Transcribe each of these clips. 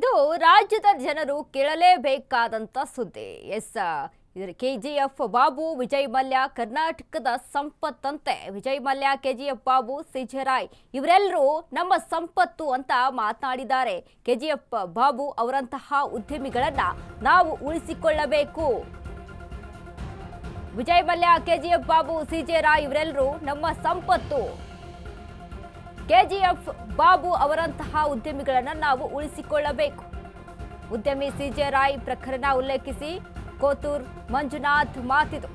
ಇದು ರಾಜ್ಯದ ಜನರು ಕೇಳಲೇಬೇಕಾದಂತ ಸುದ್ದಿ. ಎಸ್, ಇದರ ಕೆಜಿಎಫ್ ಬಾಬು, ವಿಜಯ್ ಮಲ್ಯ ಕರ್ನಾಟಕದ ಸಂಪತ್ತಂತೆ. ವಿಜಯ್ ಮಲ್ಯ, ಕೆಜಿಎಫ್ ಬಾಬು, ಸಿಜೆ ರಾಯ್ ಇವರೆಲ್ಲರೂ ನಮ್ಮ ಸಂಪತ್ತು ಅಂತ ಮಾತನಾಡಿದ್ದಾರೆ. ಕೆಜಿಎಫ್ ಬಾಬು ಅವರಂತಹ ಉದ್ಯಮಿಗಳನ್ನ ನಾವು ಉಳಿಸಿಕೊಳ್ಳಬೇಕು. ವಿಜಯ್ ಮಲ್ಯ, ಕೆಜಿಎಫ್ ಬಾಬು, ಸಿಜೆ ರಾಯ್ ಇವರೆಲ್ಲರೂ ನಮ್ಮ ಸಂಪತ್ತು. ಕೆಜಿಎಫ್ ಬಾಬು ಅವರಂತಹ ಉದ್ಯಮಿಗಳನ್ನು ನಾವು ಉಳಿಸಿಕೊಳ್ಳಬೇಕು. ಉದ್ಯಮಿ ಸಿಜೆ ರಾಯ್ ಪ್ರಕರಣ ಉಲ್ಲೇಖಿಸಿ ಕೋತೂರ್ ಮಂಜುನಾಥ್ ಮಾತಿದು.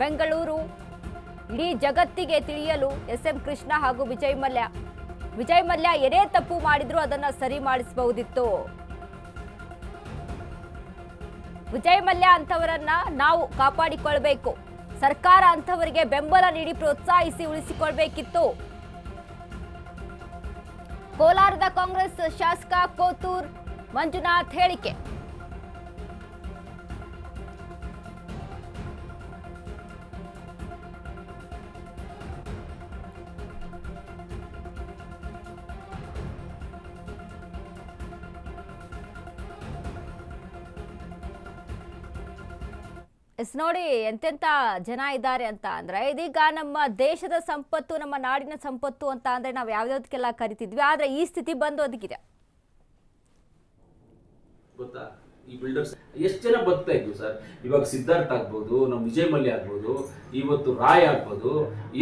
ಬೆಂಗಳೂರು ಇಡೀ ಜಗತ್ತಿಗೆ ತಿಳಿಯಲು ಎಸ್ಎಂ ಕೃಷ್ಣ ಹಾಗೂ ವಿಜಯ್ ಮಲ್ಯ ಏನೇ ತಪ್ಪು ಮಾಡಿದ್ರು ಅದನ್ನ ಸರಿ ಮಾಡಿಸಬಹುದಿತ್ತು. ವಿಜಯ್ ಮಲ್ಯ ಅಂತವರನ್ನ ನಾವು ಕಾಪಾಡಿಕೊಳ್ಬೇಕು. ಸರ್ಕಾರ ಅಂತವರಿಗೆ ಬೆಂಬಲ ನೀಡಿ ಪ್ರೋತ್ಸಾಹಿಸಿ ಉಳಿಸಿಕೊಳ್ಬೇಕಿತ್ತು. ಕೋಲಾರದ ಕಾಂಗ್ರೆಸ್ ಶಾಸಕ ಕೋತೂರ್ ಮಂಜುನಾಥ್ ಹೇಳಿಕೆ. ನೋಡಿ ಎಂತೆಂತ ಜನ ಇದ್ದಾರೆ ಅಂತ ಅಂದ್ರೆ, ಇದೀಗ ನಮ್ಮ ದೇಶದ ಸಂಪತ್ತು, ನಮ್ಮ ನಾಡಿನ ಸಂಪತ್ತು ಅಂತ ಅಂದ್ರೆ ನಾವು ಯಾವ್ಯಾವ್ದಕ್ಕೆಲ್ಲ ಕರಿತಿದ್ವಿ, ಆದ್ರೆ ಈ ಸ್ಥಿತಿ ಬಂದು ಅದಕ್ಕಿದೆ. ಗೊತ್ತಾ, ಈ ಬಿಲ್ಡರ್ಸ್ ಎಷ್ಟು ಜನ ಬದುಕ್ತಾ ಇದ್ವು ಸರ್. ಇವಾಗ ಸಿದ್ಧಾರ್ಥ ಆಗ್ಬೋದು, ನಮ್ಮ ವಿಜಯ್ ಮಲ್ಯ ಆಗ್ಬೋದು, ಇವತ್ತು ರಾಯ್ ಆಗ್ಬೋದು,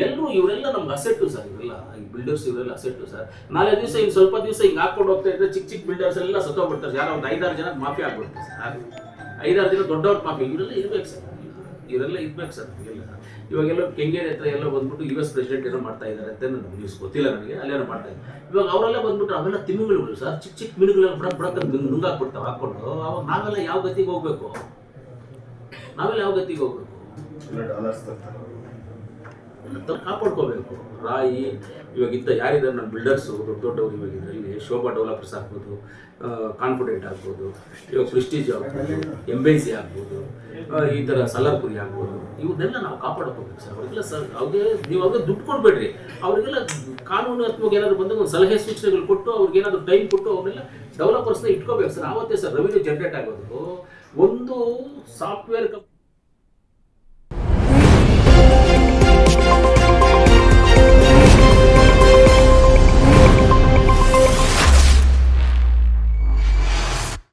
ಎಲ್ಲರೂ ಇವರೆಲ್ಲ ನಮ್ಗೆ ಅಸೆಟ್ಟು ಸರ್. ಇವರೆಲ್ಲ ಈ ಬಿಲ್ಡರ್ಸ್ ಇವರೆಲ್ಲ ಅಸೆಟ್ಟು ಸರ್. ನಾಳೆ ದಿವಸ ಇನ್ನು ಸ್ವಲ್ಪ ದಿವಸ ಹಿಂಗೆ ಹಾಕೊಂಡು ಹೋಗ್ತಾ ಇದ್ರೆ ಚಿಕ್ಕ ಬಿಲ್ಡರ್ಸ್ ಎಲ್ಲ ಸತ್ತೋಗ್ಬಿಡ್ತಾರೆ. ಯಾರೋ ಒಂದು 5-6 ಜನ ಮಾಫಿ ಆಗ್ಬಿಡ್ತಾರೆ ಸರ್. 5-6 ಜನ ದೊಡ್ಡವ್ರ ಮಾಫಿ ಇವರೆಲ್ಲ ಇರ್ಬೇಕು ಸರ್. ಇವರೆಲ್ಲ ಇರ್ಬೇಕು ಸರ್. ಇವಾಗೆಲ್ಲ ಕೆಂಗೇರಿ ಹತ್ರ ಎಲ್ಲ ಬಂದ್ಬಿಟ್ಟು US ಪ್ರೆಸಿಡೆಂಟ್ ಏನೋ ಮಾಡ್ತಾ ಇದ್ದಾರೆ ಅಂತ ನನಗೆ ನ್ಯೂಸ್ ಗೊತ್ತಿಲ್ಲ, ನನಗೆ ಅಲ್ಲೇನೋ ಮಾಡ್ತಾ ಇದ್ದಾರೆ. ಇವಾಗ ಅವರೆಲ್ಲ ಬಂದ್ಬಿಟ್ಟು ಅವೆಲ್ಲ ತಿಮಿಂಗಳುಗಳು ಸರ್, ಚಿಕ್ಕ ಮೀನುಗಳೆಲ್ಲ ಬುಡಕ್ಕೆ ನುಂಗಾಕ್ಬಿಡ್ತಾವೆ ಹಾಕೊಂಡು. ಅವಾಗ ನಾವೆಲ್ಲ ಯಾವ ಗತಿಗೆ ಹೋಗ್ಬೇಕು? ಕಾಪಾಡ್ಕೋಬೇಕು. ರಾಯಿ ಇವಾಗಿದ್ದ ಯಾರಿದ್ದಾರೆ ನಮ್ಮ ಬಿಲ್ಡರ್ಸು ದೊಡ್ಡವ್ರು, ಇವಾಗ ಇದರಲ್ಲಿ ಶೋಭಾ ಡೆವಲಪರ್ಸ್ ಆಗ್ಬೋದು, ಕಾನ್ಫಿಡೆಂಟ್ ಆಗ್ಬೋದು, ಇವಾಗ ಪ್ರೆಸ್ಟೀಜ್ ಆಗ್ಬೋದು, ಎಂಬೈಸಿ ಆಗ್ಬೋದು, ಈ ಥರ ಸಲಾರ್ಪುರಿ ಆಗ್ಬೋದು, ಇವನ್ನೆಲ್ಲ ನಾವು ಕಾಪಾಡ್ಕೋಬೇಕು ಸರ್. ಅವರಿಗೆಲ್ಲ ಸರ್ ಅವ್ರಿಗೆ ನೀವು ಅವ್ರಿಗೆ ದುಡ್ಡು ಕೊಡಬೇಡ್ರಿ. ಅವರಿಗೆಲ್ಲ ಕಾನೂನಾತ್ಮಕ ಏನಾದ್ರು ಬಂದಾಗ ಒಂದು ಸಲಹೆ ಸೂಚನೆಗಳು ಕೊಟ್ಟು ಅವ್ರಿಗೆ ಏನಾದ್ರು ಟೈಮ್ ಕೊಟ್ಟು ಅವ್ರನ್ನೆಲ್ಲ ಡೆವಲಪರ್ಸ್ನ ಇಟ್ಕೋಬೇಕು ಸರ್. ಆವತ್ತೇ ಸರ್ ರೆವಿನ್ಯೂ ಜನರೇಟ್ ಆಗೋದು. ಒಂದು ಸಾಫ್ಟ್ವೇರ್